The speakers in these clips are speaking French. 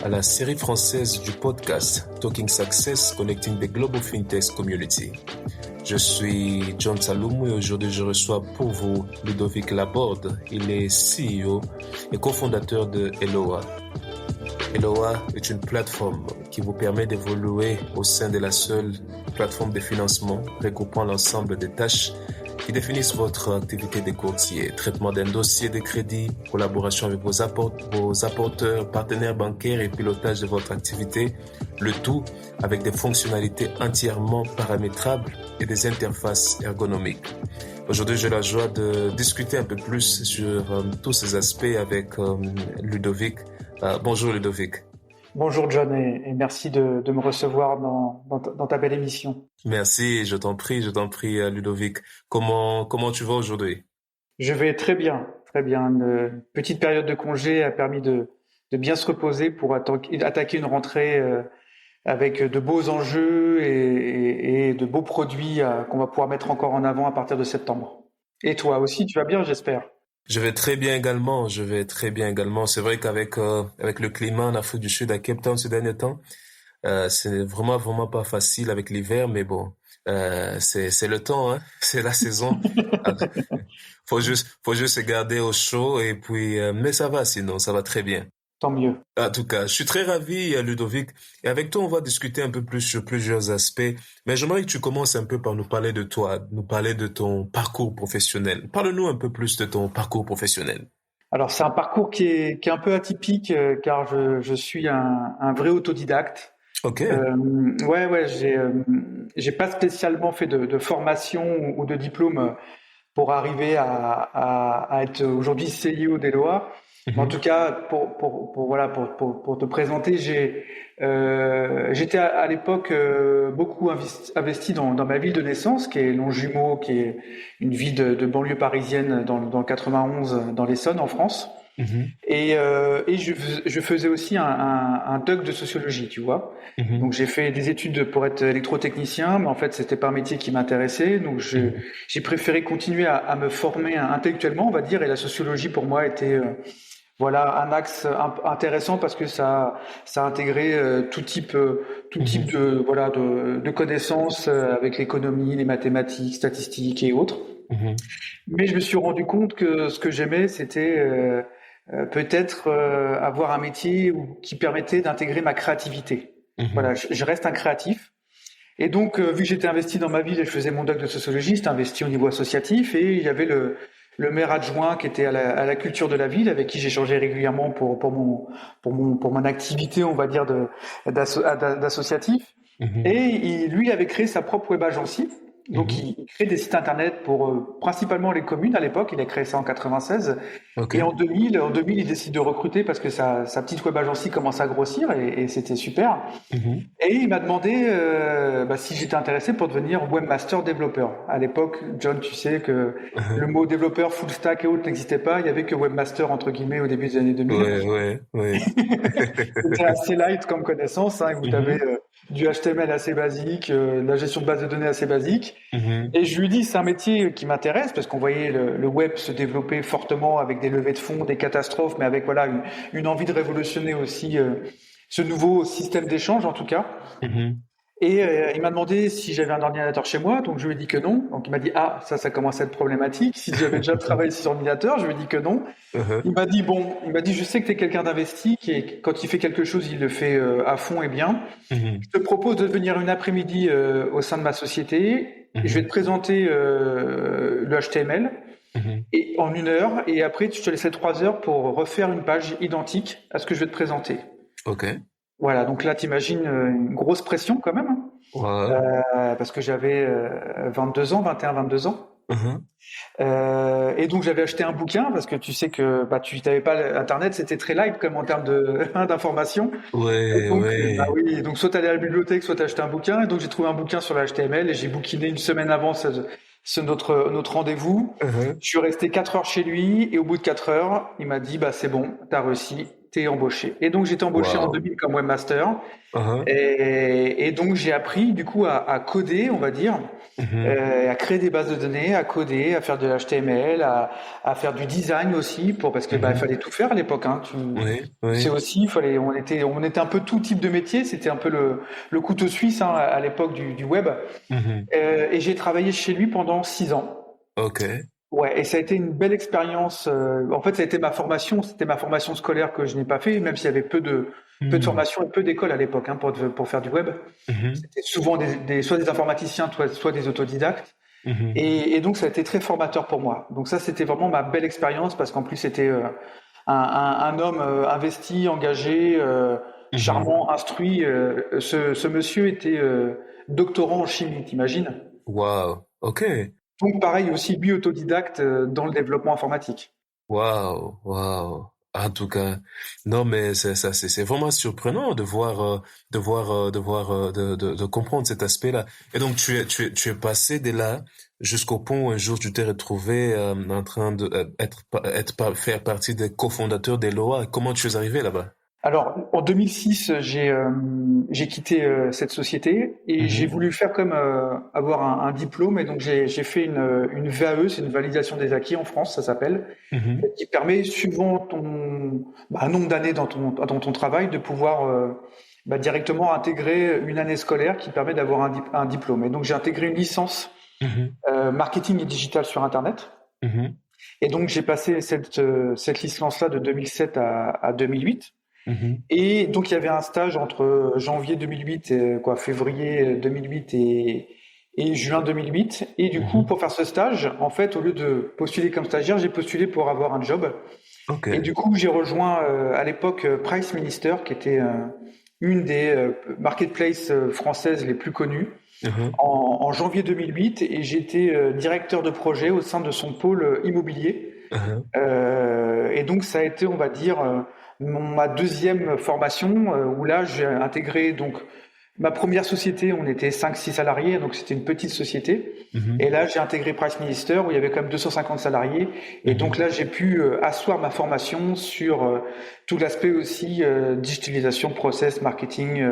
à la série française du podcast Talking Success Connecting the Global FinTech Community. Je suis John Saloum et aujourd'hui je reçois pour vous Ludovic Laborde. Il est CEO et cofondateur de Eloa. Eloa est une plateforme qui vous permet d'évoluer au sein de la seule plateforme de financement regroupant l'ensemble des tâches qui définissent votre activité de courtier, traitement d'un dossier de crédit, collaboration avec vos apporteurs, partenaires bancaires et pilotage de votre activité, le tout avec des fonctionnalités entièrement paramétrables et des interfaces ergonomiques. Aujourd'hui, j'ai la joie de discuter un peu plus sur tous ces aspects avec Ludovic. Bonjour Ludovic. Bonjour John et merci de me recevoir dans ta belle émission. Merci, je t'en prie Ludovic. Comment tu vas aujourd'hui? Je vais très bien. Une petite période de congé a permis de bien se reposer pour attaquer une rentrée avec de beaux enjeux et de beaux produits qu'on va pouvoir mettre encore en avant à partir de septembre. Et toi aussi, tu vas bien, j'espère? Je vais très bien également. C'est vrai qu'avec avec le climat en Afrique du Sud à Cape Town ces derniers temps, c'est vraiment pas facile avec l'hiver, mais bon, c'est le temps, hein, c'est la saison. Faut juste se garder au chaud et puis mais ça va sinon, ça va très bien. Tant mieux. En tout cas, je suis très ravi, Ludovic. Et avec toi, on va discuter un peu plus sur plusieurs aspects. Mais j'aimerais que tu commences un peu par nous parler de toi, nous parler de ton parcours professionnel. Parle-nous un peu plus de ton parcours professionnel. Alors, c'est un parcours qui est un peu atypique car je suis un vrai autodidacte. Ok. J'ai pas spécialement fait de formation ou de diplôme pour arriver à être aujourd'hui CEO d'Eloa. Mhm. En tout cas, pour te présenter, j'étais à l'époque beaucoup investi dans ma ville de naissance, qui est Longjumeau, qui est une ville de banlieue parisienne dans le 91, dans l'Essonne, en France. Mhm. Et je faisais aussi un DUC de sociologie, tu vois. Mhm. Donc j'ai fait des études pour être électrotechnicien, mais en fait c'était pas un métier qui m'intéressait. Donc j'ai préféré continuer à me former intellectuellement, on va dire. Et la sociologie pour moi était un axe intéressant parce que ça intégrait tout type de connaissances avec l'économie, les mathématiques, statistiques et autres. Mhm. Mais je me suis rendu compte que ce que j'aimais, c'était peut-être avoir un métier qui permettait d'intégrer ma créativité. Mhm. Voilà, je reste un créatif. Et donc, vu que j'étais investi dans ma ville et je faisais mon doc de sociologie, j'étais investi au niveau associatif et il y avait le maire adjoint qui était à la culture de la ville, avec qui j'échangeais régulièrement pour mon activité, on va dire, d'associatif. Mhm. Et lui, il avait créé sa propre web agency. Donc, Mhm. il crée des sites internet pour principalement les communes à l'époque. Il a créé ça en 96. Ok. Et en 2000, il décide de recruter parce que sa petite web agency commence à grossir et c'était super. Mhm. Et il m'a demandé si j'étais intéressé pour devenir webmaster développeur. À l'époque, John, tu sais que le Mhm. mot développeur full stack et autres n'existait pas. Il y avait que webmaster entre guillemets au début des années 2000. Ouais. C'était assez light comme connaissance. Hein. Vous avez Mhm. du HTML assez basique, de la gestion de base de données assez basique. Mhm. Et je lui dis, c'est un métier qui m'intéresse parce qu'on voyait le web se développer fortement avec des levées de fonds, des catastrophes, mais avec une envie de révolutionner aussi ce nouveau système d'échange en tout cas. Mhm. Et il m'a demandé si j'avais un ordinateur chez moi, donc je lui ai dit que non. Donc il m'a dit ça commence à être problématique. Si j'avais déjà travaillé sur ordinateur, je lui ai dit que non. Mhm. Il m'a dit je sais que tu es quelqu'un d'investi qui quand il fait quelque chose, il le fait à fond et bien. Mhm. Je te propose de venir une après-midi au sein de ma société. Je vais te Mhm. présenter le HTML Mhm. et en 1 heure et après je te laisserai 3 heures pour refaire une page identique à ce que je vais te présenter. Ok. Voilà, donc là t'imagines une grosse pression quand même, hein, Ouais. parce que j'avais 22 ans, 21, 22 ans. Mhm. Et donc j'avais acheté un bouquin parce que tu sais que tu n'avais pas Internet, c'était très light comme en termes d'information. Et donc Ouais. donc soit t'allais à la bibliothèque, soit t'achetais un bouquin. Et donc j'ai trouvé un bouquin sur le HTML et j'ai bouquiné une semaine avant notre rendez-vous. Mhm. Je suis resté 4 heures chez lui et au bout de 4 heures, il m'a dit c'est bon, t'as réussi, été embauché. Et donc j'étais embauché en Wow. 2000 comme webmaster. Uh-huh. Et donc j'ai appris du coup à coder, on va dire, Mhm. à créer des bases de données, à coder, à faire de l'HTML, à faire du design aussi, parce que il Mhm. fallait tout faire à l'époque. Hein. Oui, Tu sais oui. aussi, on était un peu tout type de métier. C'était un peu le couteau suisse hein, à l'époque du web. Mhm. Et j'ai travaillé chez lui pendant 6 ans. OK. Ouais, et ça a été une belle expérience. En fait, ça a été ma formation. C'était ma formation scolaire que je n'ai pas fait, même s'il y avait peu de Mhm. formation et peu d'écoles à l'époque hein, pour faire du web. Mhm. C'était souvent soit des informaticiens, soit des autodidactes. Mhm. Et donc, ça a été très formateur pour moi. Donc ça, c'était vraiment ma belle expérience parce qu'en plus, c'était un homme investi, engagé, Mhm. charmant, instruit. Ce monsieur était doctorant en chimie, t'imagines? Wow. OK. Donc pareil aussi, lui autodidacte dans le développement informatique. Wow, wow. En tout cas, non, mais c'est vraiment surprenant de comprendre cet aspect-là. Et donc, tu es passé de là jusqu'au point où un jour tu t'es retrouvé en train de faire partie des cofondateurs d'Eloa. Comment tu es arrivé là-bas? Alors, en 2006, j'ai quitté cette société et j'ai Mhm, voulu faire comme avoir un diplôme. Et donc, j'ai fait une VAE, c'est une validation des acquis en France, ça s'appelle, mhm, qui permet, suivant un nombre d'années dans ton travail, de pouvoir directement intégrer une année scolaire qui permet d'avoir un diplôme. Et donc, j'ai intégré une licence mhm, marketing et digital sur Internet. mhm, Et donc, j'ai passé cette licence-là de 2007 à 2008. mhm, Et donc, il y avait un stage entre janvier 2008, février 2008 et juin 2008. Et du coup, mhm. pour faire ce stage, en fait, au lieu de postuler comme stagiaire, j'ai postulé pour avoir un job. Et OK. du coup, j'ai rejoint à l'époque Price Minister, qui était une des marketplaces françaises les plus connues, Mhm, en janvier 2008. Et j'étais directeur de projet au sein de son pôle immobilier. mhm, Et donc ça a été, on va dire, ma deuxième formation, où là j'ai intégré donc ma première société, on était 5-6 salariés, donc c'était une petite société. mhm, Et là j'ai intégré Price Minister où il y avait quand même 250 salariés. Et donc mhm, là j'ai pu asseoir ma formation sur tout l'aspect aussi digitalisation, process, marketing,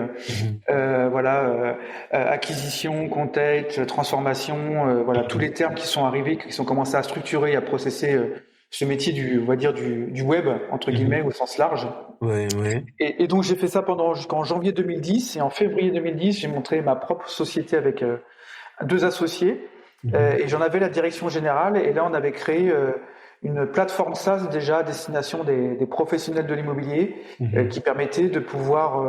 mhm, acquisition, content, transformation, voilà tous mhm, les termes qui sont arrivés, qui sont commencés à structurer et à processer ce métier on va dire du web entre guillemets mhm. au sens large. Oui, oui. Et donc j'ai fait ça jusqu'en janvier 2010 et en février 2010 j'ai monté ma propre société avec deux associés Mhm, et j'en avais la direction générale et là on avait créé une plateforme SaaS déjà à destination des professionnels de l'immobilier mhm, qui permettait de pouvoir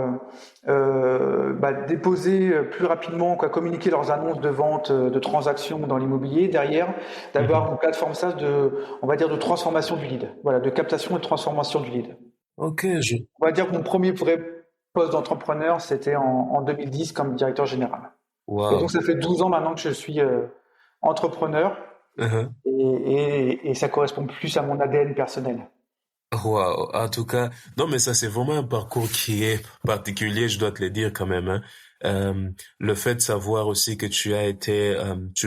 déposer plus rapidement, communiquer leurs annonces de vente de transactions dans l'immobilier, derrière d'avoir mhm. une plateforme SaaS on va dire de transformation du lead, voilà, de captation et de transformation du lead. OK, On va dire que mon premier vrai poste d'entrepreneur, c'était en 2010 comme directeur général. Et donc, wow. ça fait 12 ans maintenant que je suis entrepreneur Mhm. et ça correspond plus à mon ADN personnel. Wow, en tout cas, non, mais ça, c'est vraiment un parcours qui est particulier, je dois te le dire quand même, hein. Le fait de savoir aussi que tu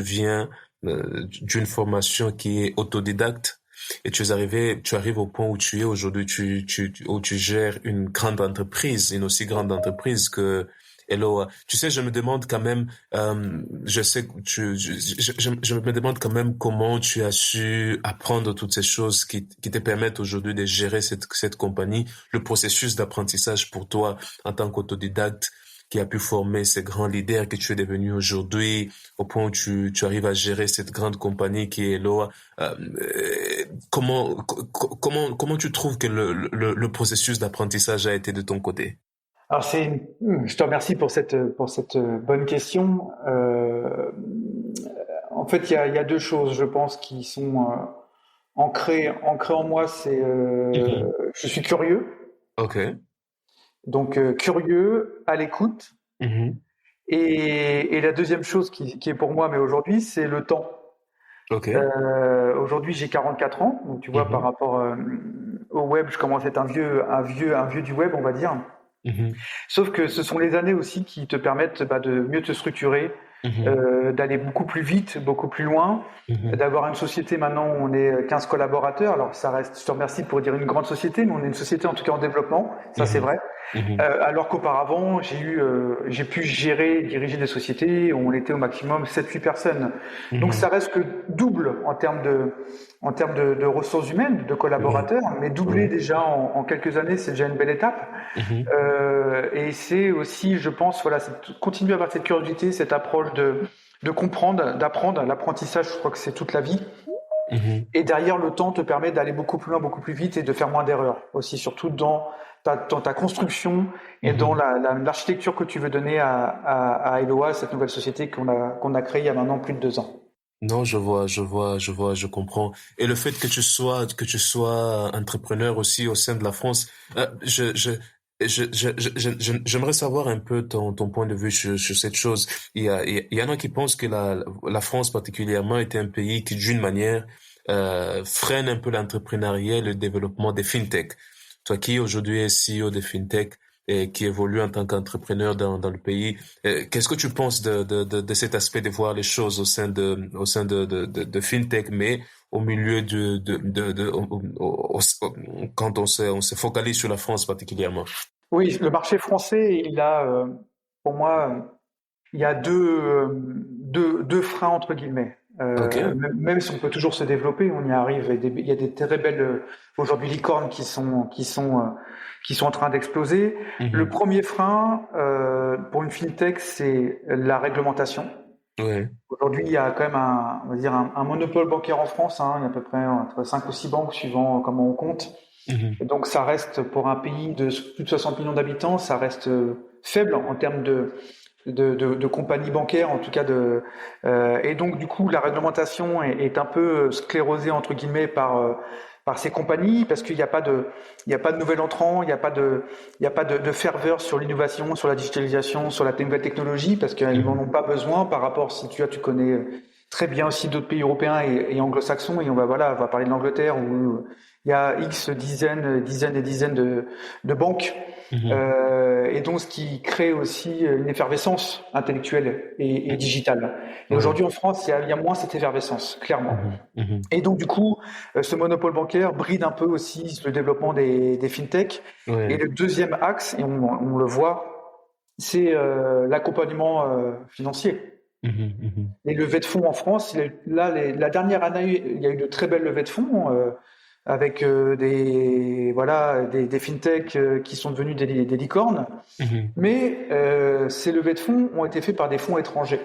viens d'une formation qui est autodidacte et tu arrives au point où tu es aujourd'hui, où tu gères une grande entreprise, une aussi grande entreprise que Hello. Tu sais, je me demande quand même, je sais que je me demande quand même comment tu as su apprendre toutes ces choses qui te permettent aujourd'hui de gérer cette compagnie, le processus d'apprentissage pour toi en tant qu'autodidacte qui a pu former ces grands leaders que tu es devenu aujourd'hui, au point où tu arrives à gérer cette grande compagnie qui est Hello. Comment tu trouves que le processus d'apprentissage a été de ton côté? Alors, je te remercie pour cette bonne question. En fait, il y a deux choses, je pense, qui sont ancrées en moi. Je suis curieux, OK. donc curieux, à l'écoute. Mhm. Et la deuxième chose qui est pour moi, mais aujourd'hui, c'est le temps. OK. Aujourd'hui, j'ai 44 ans, donc tu vois, par Mhm. rapport au web, je commence à être un vieux du web, on va dire. Mhm. Sauf que ce sont les années aussi qui te permettent de mieux te structurer, Mhm. d'aller beaucoup plus vite, beaucoup plus loin, Mhm. d'avoir une société maintenant où on est 15 collaborateurs. Alors ça reste, je te remercie pour dire une grande société, mais on est une société en tout cas en développement, ça c'est Mhm. vrai. Mhm. Alors qu'auparavant, j'ai pu gérer, diriger des sociétés où on était au maximum 7-8 personnes. Donc ça Mhm. reste que double en termes de ressources humaines, de Ouais. collaborateurs, mais doubler Ouais. déjà en quelques années, c'est déjà une belle étape. Mhm. Et c'est aussi, je pense, voilà, c'est de continuer à avoir cette curiosité, cette approche de comprendre, d'apprendre. L'apprentissage, je crois que c'est toute la vie. Mhm. Et derrière, le temps te permet d'aller beaucoup plus loin, beaucoup plus vite et de faire moins d'erreurs. Aussi, surtout dans ta construction et dans Mhm. l'architecture que tu veux donner à Eloa, cette nouvelle société qu'on a créée il y a maintenant plus de 2 ans. Non, je comprends. Et le fait que tu sois entrepreneur aussi au sein de la France, j'aimerais savoir un peu ton point de vue sur cette chose. Il y en a qui pensent que la France particulièrement est un pays qui, d'une manière, freine un peu l'entrepreneuriat et le développement des fintech. Toi qui aujourd'hui es CEO de fintech et qui évolue en tant qu'entrepreneur dans le pays, qu'est-ce que tu penses de cet aspect de voir les choses au sein de FinTech, mais au milieu quand on se focalise sur la France particulièrement? Oui, le marché français, pour moi, il y a deux freins entre guillemets. Ok. Même si on peut toujours se développer, on y arrive. Il y a des très belles aujourd'hui licornes qui sont en train d'exploser. Le Mhm. premier frein pour une fintech, c'est la réglementation. Ouais. Aujourd'hui, il y a quand même on va dire un monopole bancaire en France. Hein. Il y a à peu près entre 5 ou 6 banques suivant comment on compte. Et Mhm. donc ça reste pour un pays de plus de 60 millions d'habitants, ça reste faible en termes de compagnies bancaires, en tout cas et donc du coup la réglementation est un peu sclérosée entre guillemets par ces compagnies parce il y a pas de nouvel entrant, il y a pas de ferveur sur l'innovation, sur la digitalisation, sur la nouvelle technologie parce qu'ils n'en ont Mhm. pas besoin par rapport si tu connais très bien aussi d'autres pays européens et anglo-saxons et on va parler de l'Angleterre où il y a X dizaines et dizaines de banques Mhm. et donc ce qui crée aussi une effervescence intellectuelle et Mhm. digitale. Et Ouais. aujourd'hui en France, il y a moins cette effervescence, clairement. Mhm. Mhm. Et donc du coup, ce monopole bancaire bride un peu aussi le développement des fintechs. Et Ouais. le deuxième axe, et on le voit, c'est l'accompagnement financier. Mhm. Mhm. Les levées de fonds en France, la dernière année, il y a eu de très belles levées de fonds avec des fintechs qui sont devenus des licornes. Mhm. Mais ces levées de fonds ont été faites par des fonds étrangers,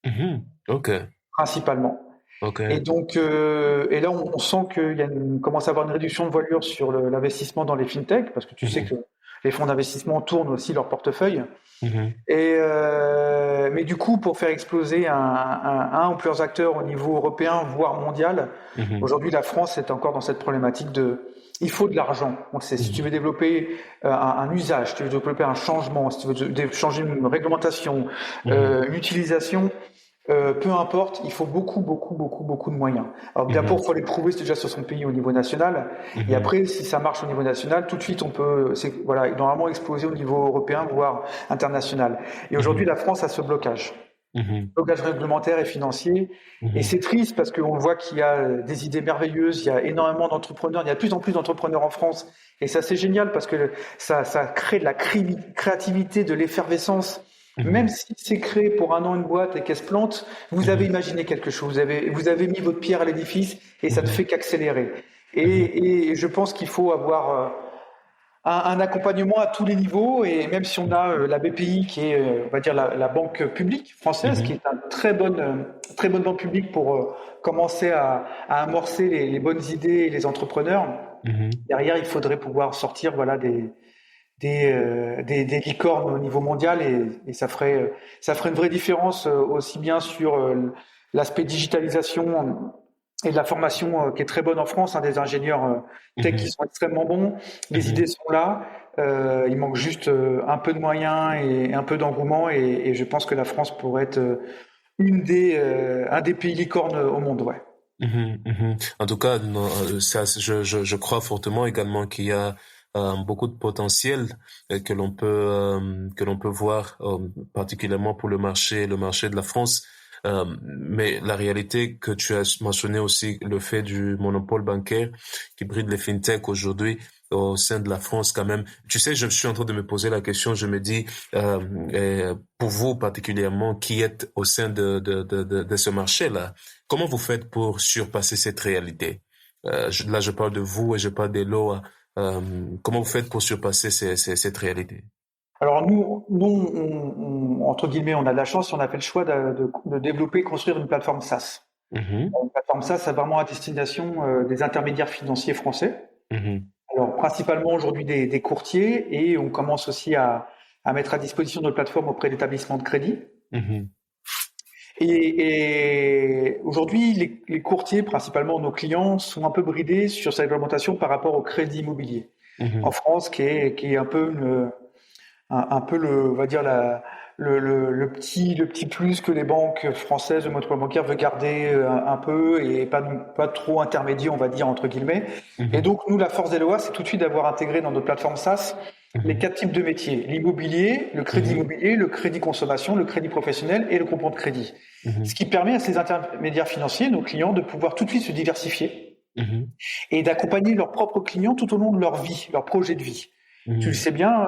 Mhm. Ok. principalement. Ok. Et donc, et là, on sent commence à avoir une réduction de voilure sur l'investissement dans les fintechs, parce que tu sais Mhm. que les fonds d'investissement tournent aussi leur portefeuille. Mhm. Mais du coup, pour faire exploser un ou plusieurs acteurs au niveau européen, voire mondial, Mhm. aujourd'hui, la France est encore dans cette problématique il faut de l'argent. On sait, si tu veux Mhm. développer un usage, si tu veux développer un changement, si tu veux changer une réglementation, Mhm. une utilisation, peu importe, il faut beaucoup de moyens. Alors bien pour Mhm. faut les prouver c'est déjà sur son pays au niveau national. Et Mhm. après, si ça marche au niveau national, tout de suite on peut, voilà, normalement exploser au niveau européen, voire international. Et aujourd'hui, Mhm. la France a ce blocage, Mhm. blocage réglementaire et financier. Et Mhm. c'est triste parce qu'on voit qu'il y a des idées merveilleuses, il y a énormément d'entrepreneurs, il y a de plus en plus d'entrepreneurs en France. Et ça, c'est génial parce que ça crée de la créativité, de l'effervescence. Même Mhm. si c'est créé pour un an une boîte et qu'elle se plante, vous avez Mhm. imaginé quelque chose, vous avez mis votre pierre à l'édifice et ça ne fait Mhm. qu'accélérer. Mhm. Et je pense qu'il faut avoir un accompagnement à tous les niveaux et même si on a la BPI qui est, on va dire, la banque publique française, qui Mhm. est une très bonne banque publique pour commencer à amorcer les bonnes idées et les entrepreneurs. Mhm. Derrière, il faudrait pouvoir sortir voilà, des licornes au niveau mondial et ça ferait une vraie différence aussi bien sur l'aspect digitalisation et de la formation qui est très bonne en France, hein, des ingénieurs tech qui Mhm. sont extrêmement bons. Les idées Mhm. sont là. Il manque juste un peu de moyens et un peu d'engouement et je pense que la France pourrait être un des pays licornes au monde. Ouais. Mhm. Mhm. En tout cas, non, ça, je crois fortement également qu'il y a beaucoup de potentiel que l'on peut voir, particulièrement pour le marché de la France. Mais la réalité que tu as mentionné aussi, le fait du monopole bancaire qui bride les fintechs aujourd'hui au sein de la France quand même. Tu sais, je suis en train de me poser la question, je me dis, pour vous particulièrement, qui êtes au sein de ce marché-là, comment vous faites pour surpasser cette réalité? Là, je parle de vous et je parle des lois. Comment vous faites pour surpasser cette réalité? Alors nous entre guillemets, on a de la chance, on a fait le choix de développer, construire une plateforme SaaS. Mhm, Une plateforme SaaS, c'est vraiment à destination des intermédiaires financiers français. mhm, Alors principalement aujourd'hui des courtiers, et on commence aussi à mettre à disposition notre plateforme auprès d'établissements de crédit. mhm, Et aujourd'hui, les courtiers, principalement nos clients, sont un peu bridés sur sa réglementation par rapport au crédit immobilier en mhm, France, qui est un peu un peu on va dire le petit plus que les banques françaises, le monopole bancaire veut garder un peu, et pas trop intermédiaire, on va dire, entre guillemets. Et mhm, donc, nous, la force des lois, c'est tout de suite d'avoir intégré dans notre plateforme SaaS les mhm, 4 types de métiers: l'immobilier, le crédit mhm, immobilier, le crédit consommation, le crédit professionnel et le groupement de crédit. Ce mhm, qui permet à ces intermédiaires financiers, nos clients, de pouvoir tout de suite se diversifier mhm, et d'accompagner leurs propres clients tout au long de leur vie, leur projet de vie. Tu le mhm. sais bien,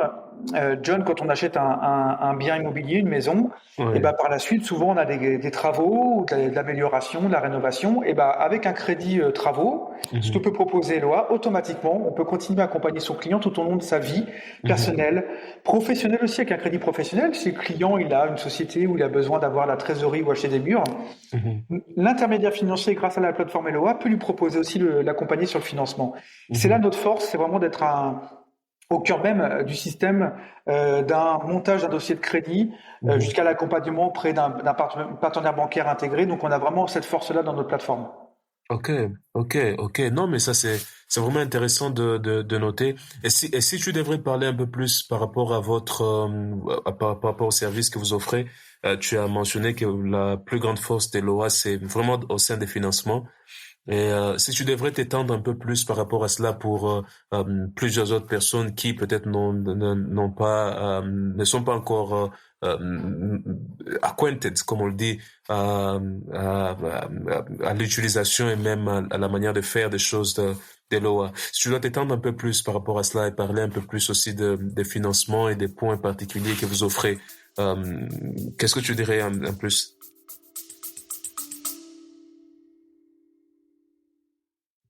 John, quand on achète un bien immobilier, une maison, et Ouais. ben par la suite, souvent on a des travaux, de l'amélioration, de la rénovation. Et ben avec un crédit travaux, ce que Mhm, peut proposer Eloa, automatiquement, on peut continuer à accompagner son client tout au long de sa vie mhm, personnelle, professionnelle aussi, avec un crédit professionnel. Si le client il a une société où il a besoin d'avoir la trésorerie ou acheter des murs, mhm, l'intermédiaire financier, grâce à la plateforme Eloa, peut lui proposer aussi l'accompagner sur le financement. C'est là mhm, notre force, c'est vraiment d'être au cœur même du système, d'un montage d'un dossier de crédit mhm. jusqu'à l'accompagnement auprès d'un partenaire bancaire intégré. Donc on a vraiment cette force-là dans notre plateforme. Ok, ok. Non, mais ça c'est vraiment intéressant de noter. Et si tu devrais parler un peu plus par rapport à votre par rapport au service que vous offrez, tu as mentionné que la plus grande force de l'OA c'est vraiment au sein des financements. Et si tu devrais t'étendre un peu plus par rapport à cela pour plusieurs autres personnes qui peut-être n'ont pas ne sont pas encore acquainted, comme on le dit, à l'utilisation et même à la manière de faire des choses de l'OA. Si tu dois t'étendre un peu plus par rapport à cela et parler un peu plus aussi des financements et des points particuliers que vous offrez, qu'est-ce que tu dirais en plus?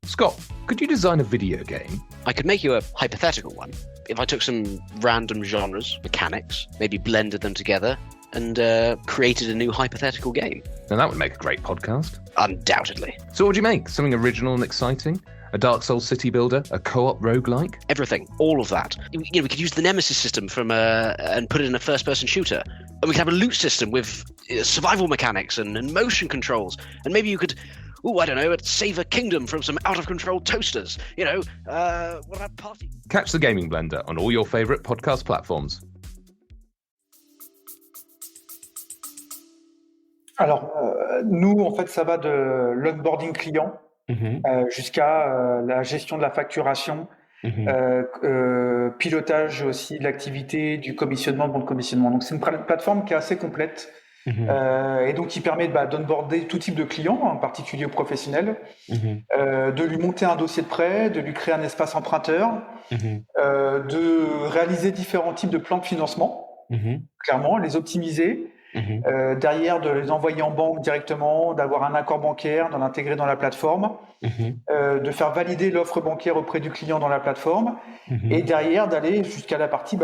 Scott, could you design a video game? I could make you a hypothetical one if I took some random genres, mechanics, maybe blended them together and created a new hypothetical game. And that would make a great podcast. Undoubtedly. So what would you make? Something original and exciting? A Dark Souls city builder? A co-op roguelike? Everything, all of that. We could use the Nemesis system from and put it in a first-person shooter. And we could have a loot system with survival mechanics and motion controls. And maybe you could, I don't know, save a kingdom from some out-of-control toasters. What about party? Catch the Gaming Blender on all your favourite podcast platforms. Alors, nous, en fait, ça va de l'onboarding client Mhm, jusqu'à la gestion de la facturation, mhm, pilotage aussi de l'activité, du commissionnement, bon de commissionnement. Donc, c'est une plateforme qui est assez complète mhm, et donc qui permet d'onboarder tout type de clients, en particulier ou professionnels, mhm, de lui monter un dossier de prêt, de lui créer un espace emprunteur, mhm, de réaliser différents types de plans de financement, mhm, clairement, les optimiser, mhm, derrière de les envoyer en banque directement, d'avoir un accord bancaire, de l'intégrer dans la plateforme, mhm, de faire valider l'offre bancaire auprès du client dans la plateforme, et mhm, derrière d'aller jusqu'à la partie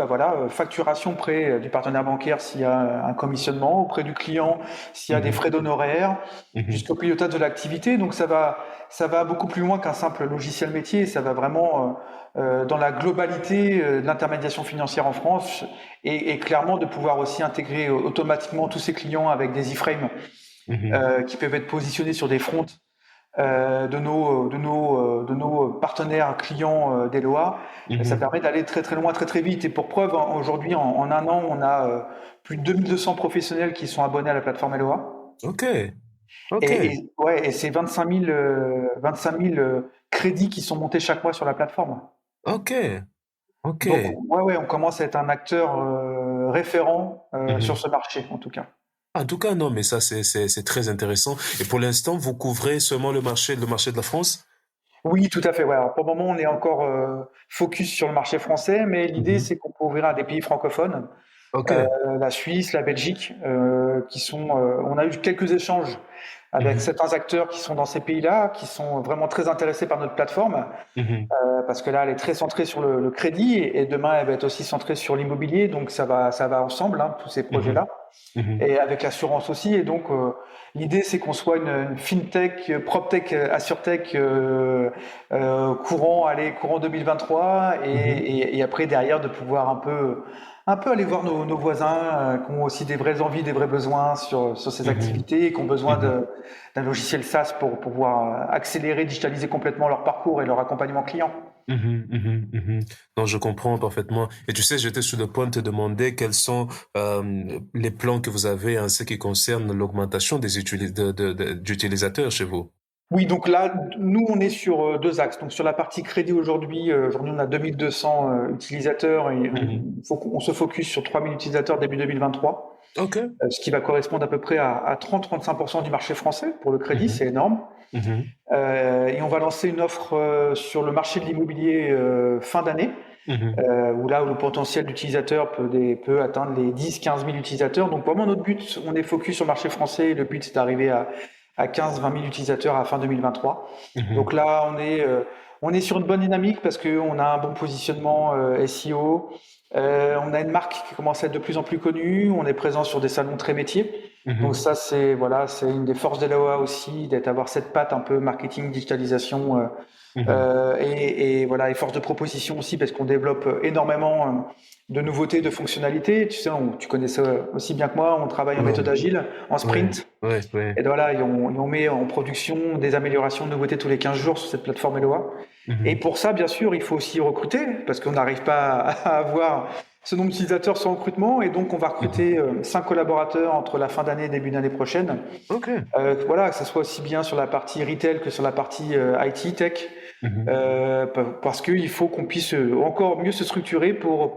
facturation auprès du partenaire bancaire s'il y a un commissionnement, auprès du client s'il y a des mhm, frais d'honoraires, mhm. jusqu'au pilotage de l'activité. Donc ça va beaucoup plus loin qu'un simple logiciel métier, ça va vraiment dans la globalité de l'intermédiation financière en France, et clairement de pouvoir aussi intégrer automatiquement tous ces clients avec des iframes Mhm, qui peuvent être positionnés sur des fronts de nos partenaires clients d'Eloa. Ça mhm. permet d'aller très très loin, très très vite. Et pour preuve, aujourd'hui, en un an, on a plus de 2200 professionnels qui sont abonnés à la plateforme Eloa. Ok, ok, Et c'est 25 000 crédits qui sont montés chaque mois sur la plateforme. ok, Ok. Donc, ouais, on commence à être un acteur référent sur Mhm. ce marché, en tout cas. En tout cas, non, mais ça, c'est très intéressant. Et pour l'instant, vous couvrez seulement le marché de la France? Oui, tout à fait. Ouais. Alors, pour le moment, on est encore focus sur le marché français, mais l'idée, Mhm. c'est qu'on peut ouvrir à des pays francophones, Ok. la Suisse, la Belgique, qui sont. On a eu quelques échanges avec Mhm. certains acteurs qui sont dans ces pays-là, qui sont vraiment très intéressés par notre plateforme, Mhm. parce que là, elle est très centrée sur le crédit, et demain, elle va être aussi centrée sur l'immobilier, donc ça va ensemble, hein, tous ces projets-là. Mhm. Mhm. Et avec l'assurance aussi. Et donc, l'idée, c'est qu'on soit une fintech, proptech, assurtech courant 2023, Mhm. et après derrière de pouvoir un peu aller voir nos voisins qui ont aussi des vraies envies, des vrais besoins sur ces Mhm. activités et qui ont besoin Mhm. d'un logiciel SaaS pour pouvoir accélérer, digitaliser complètement leur parcours et leur accompagnement client. Mhm, mhm, mhm. Non, je comprends parfaitement. Et tu sais, j'étais sur le point de te demander quels sont les plans que vous avez en ce qui concerne l'augmentation d'utilisateurs chez vous. Oui, donc là, nous, on est sur deux axes. Donc sur la partie crédit aujourd'hui, on a 2200 utilisateurs et Mhm. on se focus sur 3000 utilisateurs début 2023, Ok. ce qui va correspondre à peu près à 30-35% du marché français pour le crédit, Mhm. c'est énorme. Mhm. Et on va lancer une offre sur le marché de l'immobilier fin d'année, Mhm. où là, où le potentiel d'utilisateurs peut atteindre les 10-15 000 utilisateurs. Donc vraiment, notre but, on est focus sur le marché français. Le but, c'est d'arriver à 15-20 000 utilisateurs à fin 2023. Donc Mhm. là, on est sur une bonne dynamique parce qu'on a un bon positionnement SEO. On a une marque qui commence à être de plus en plus connue. On est présent sur des salons très métiers. Donc Mhm. ça, c'est une des forces d'Eloa aussi, avoir cette patte un peu marketing, digitalisation Mhm. voilà, et force de proposition aussi, parce qu'on développe énormément de nouveautés, de fonctionnalités. Tu sais, tu connais ça aussi bien que moi, on travaille en méthode Ouais, agile, en ouais, sprint. ouais, ouais. Et voilà, et on met en production des améliorations, de nouveautés tous les 15 jours sur cette plateforme Eloa. Et Mhm. pour ça, bien sûr, il faut aussi recruter, parce qu'on n'arrive pas à avoir ce nombre d'utilisateurs sans recrutement. Et donc, on va recruter Mhm. 5 collaborateurs entre la fin d'année et début d'année prochaine. Ok. Voilà, que ce soit aussi bien sur la partie retail que sur la partie IT, tech. Mhm. Parce qu'il faut qu'on puisse encore mieux se structurer pour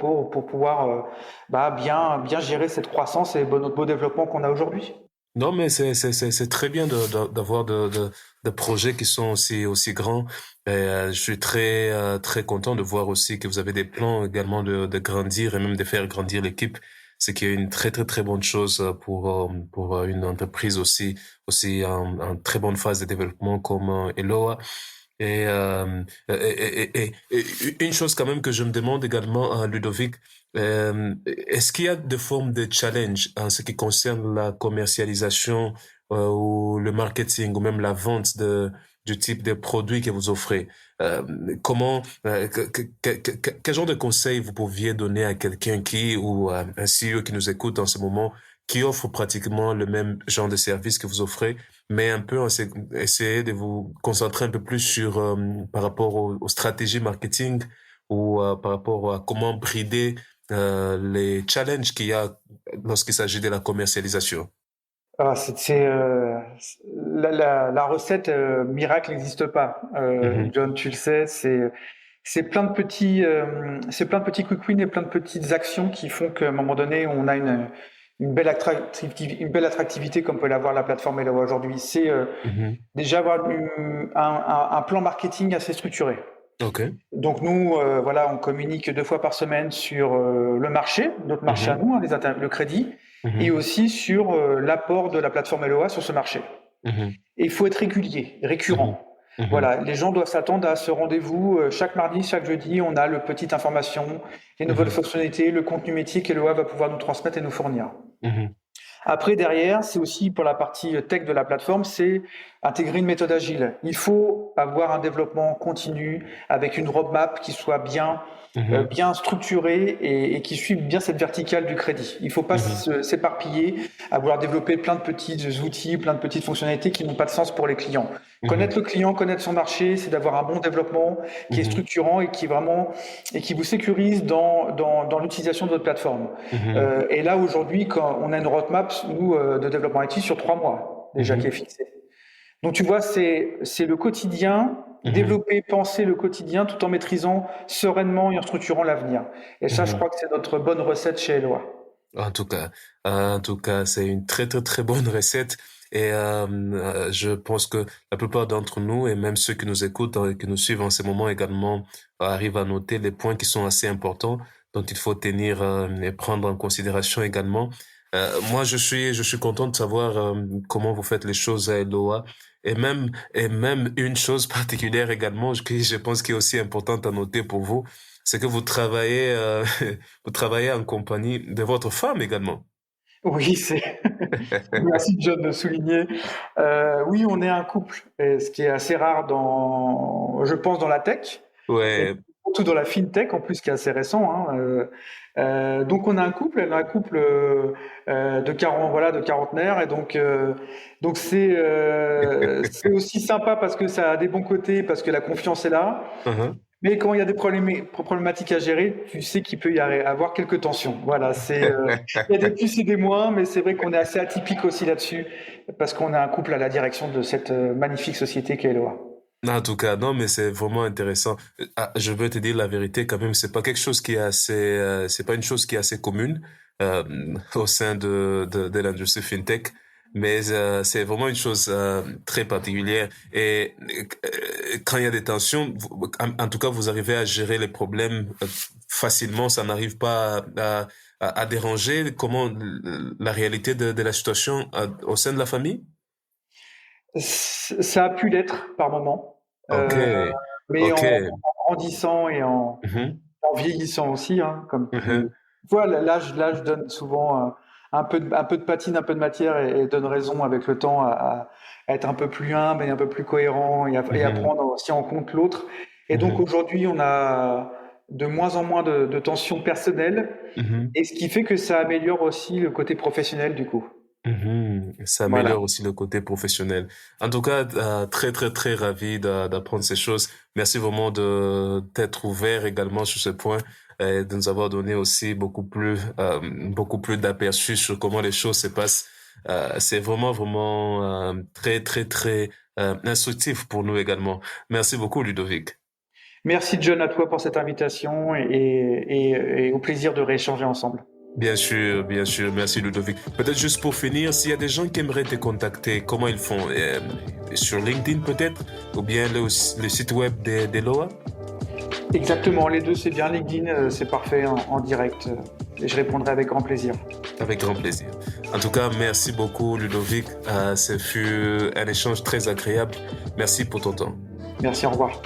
pouvoir bien gérer cette croissance et notre beau développement qu'on a aujourd'hui. Non, mais c'est très bien d'avoir de projets qui sont aussi grands. Et, je suis très content de voir aussi que vous avez des plans également de grandir et même de faire grandir l'équipe. Ce qui est une très bonne chose pour une entreprise aussi en très bonne phase de développement comme Eloa. Et une chose quand même que je me demande également, Ludovic, est-ce qu'il y a des formes de challenge en ce qui concerne la commercialisation ou le marketing ou même la vente du type de produits que vous offrez? Euh, comment, quel genre de conseils vous pouviez donner à quelqu'un ou à un CEO qui nous écoute en ce moment, qui offre pratiquement le même genre de service que vous offrez, mais un peu essayer de vous concentrer un peu plus sur par rapport aux stratégies marketing ou par rapport à comment brider les challenges qu'il y a lorsqu'il s'agit de la commercialisation. Ah, la recette miracle n'existe pas. Mhm, John, tu le sais, c'est c'est plein de petits quick wins et plein de petites actions qui font qu'à un moment donné, on a une belle attractivité comme peut l'avoir la plateforme Hello aujourd'hui. C'est mhm. déjà avoir un plan marketing assez structuré. Ok. Donc nous, voilà, on communique 2 fois par semaine sur le marché, notre marché à Mhm, nous, hein, le crédit, et mhm, aussi sur l'apport de la plateforme LOA sur ce marché. mhm, Et il faut être régulier, mhm, récurrent. mhm, Voilà, les gens doivent s'attendre à ce rendez-vous chaque mardi, chaque jeudi. On a le petite information, les nouvelles mhm, fonctionnalités, le contenu métier que LOA va pouvoir nous transmettre et nous fournir. mhm, Après, derrière, c'est aussi pour la partie tech de la plateforme, c'est intégrer une méthode agile. Il faut avoir un développement continu avec une roadmap qui soit mhm, bien structurée et qui suive bien cette verticale du crédit. Il ne faut pas mhm, s'éparpiller à vouloir développer plein de petits outils, plein de petites fonctionnalités qui n'ont pas de sens pour les clients. mhm, Connaître le client, connaître son marché, c'est d'avoir un bon développement qui est mhm, structurant et qui vous sécurise dans l'utilisation de votre plateforme. mhm, Et là, aujourd'hui, quand on a une roadmap, nous, de développement IT sur 3 mois, déjà, qui est mhm, fixée. Donc, tu vois, c'est le quotidien développer, penser le quotidien tout en maîtrisant sereinement et en structurant l'avenir. Et ça, je crois que c'est notre bonne recette chez Eloa. En tout cas, c'est une très très très bonne recette. Et je pense que la plupart d'entre nous, et même ceux qui nous écoutent et qui nous suivent en ce moment également, arrivent à noter les points qui sont assez importants, dont il faut tenir et prendre en considération également. Moi, je suis content de savoir comment vous faites les choses à Eloa. Et même une chose particulière également, que je pense qui est aussi importante à noter pour vous, c'est que vous travaillez, vous travaillez en compagnie de votre femme également. Oui, merci John de souligner. Oui, on est un couple, et ce qui est assez rare je pense, dans la tech, et Ouais. surtout dans la fintech en plus, qui est assez récent. Hein. Donc on a un couple, de quarantenaires, et donc c'est aussi sympa parce que ça a des bons côtés, parce que la confiance est là. Uh-huh. Mais quand il y a des problématiques à gérer, tu sais qu'il peut y avoir quelques tensions. Voilà, il y a des plus et des moins, mais c'est vrai qu'on est assez atypique aussi là-dessus, parce qu'on a un couple à la direction de cette magnifique société qu'est Eloa. En tout cas, non, mais c'est vraiment intéressant. Je veux te dire la vérité quand même, c'est pas quelque chose qui est c'est pas une chose qui est assez commune euh, au sein de l'industrie fintech, mais c'est vraiment une chose très particulière. Et quand il y a des tensions, en tout cas, vous arrivez à gérer les problèmes facilement. Ça n'arrive pas à déranger. Comment la réalité de la situation au sein de la famille? Ça a pu l'être par moment, Ok, mais ok. en grandissant et Mhm, en vieillissant aussi, hein, comme tu mhm, vois, l'âge donne souvent un peu de patine, un peu de matière, et donne raison avec le temps à être un peu plus humble et un peu plus cohérent, et à mhm, prendre aussi en compte l'autre. Et donc mhm, aujourd'hui, on a de moins en moins de tensions personnelles, mhm. et ce qui fait que ça améliore aussi le côté professionnel du coup. Mhm. Ça Voilà. améliore aussi le côté professionnel. En tout cas, très, très, très ravi d'apprendre ces choses. Merci vraiment de t'être ouvert également sur ce point et de nous avoir donné aussi beaucoup plus d'aperçus sur comment les choses se passent. C'est vraiment, vraiment très, très, très instructif pour nous également. Merci beaucoup, Ludovic. Merci John à toi pour cette invitation, et au plaisir de rééchanger ensemble. Bien sûr, merci Ludovic. Peut-être juste pour finir, s'il y a des gens qui aimeraient te contacter, comment ils font? Sur LinkedIn peut-être? Ou bien le site web d'Eloa? Exactement, les deux c'est bien. LinkedIn, c'est parfait en direct, et je répondrai avec grand plaisir. Avec grand plaisir. En tout cas, merci beaucoup Ludovic. Ce fut un échange très agréable. Merci pour ton temps. Merci, au revoir.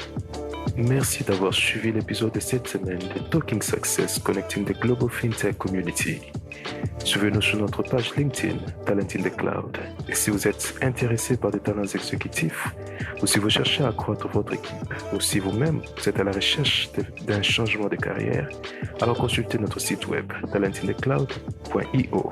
Merci d'avoir suivi l'épisode de cette semaine de Talking Success Connecting the Global FinTech Community. Suivez-nous sur notre page LinkedIn, Talent in the Cloud. Et si vous êtes intéressé par des talents exécutifs, ou si vous cherchez à accroître votre équipe, ou si vous-même vous êtes à la recherche d'un changement de carrière, alors consultez notre site web talentinthecloud.io.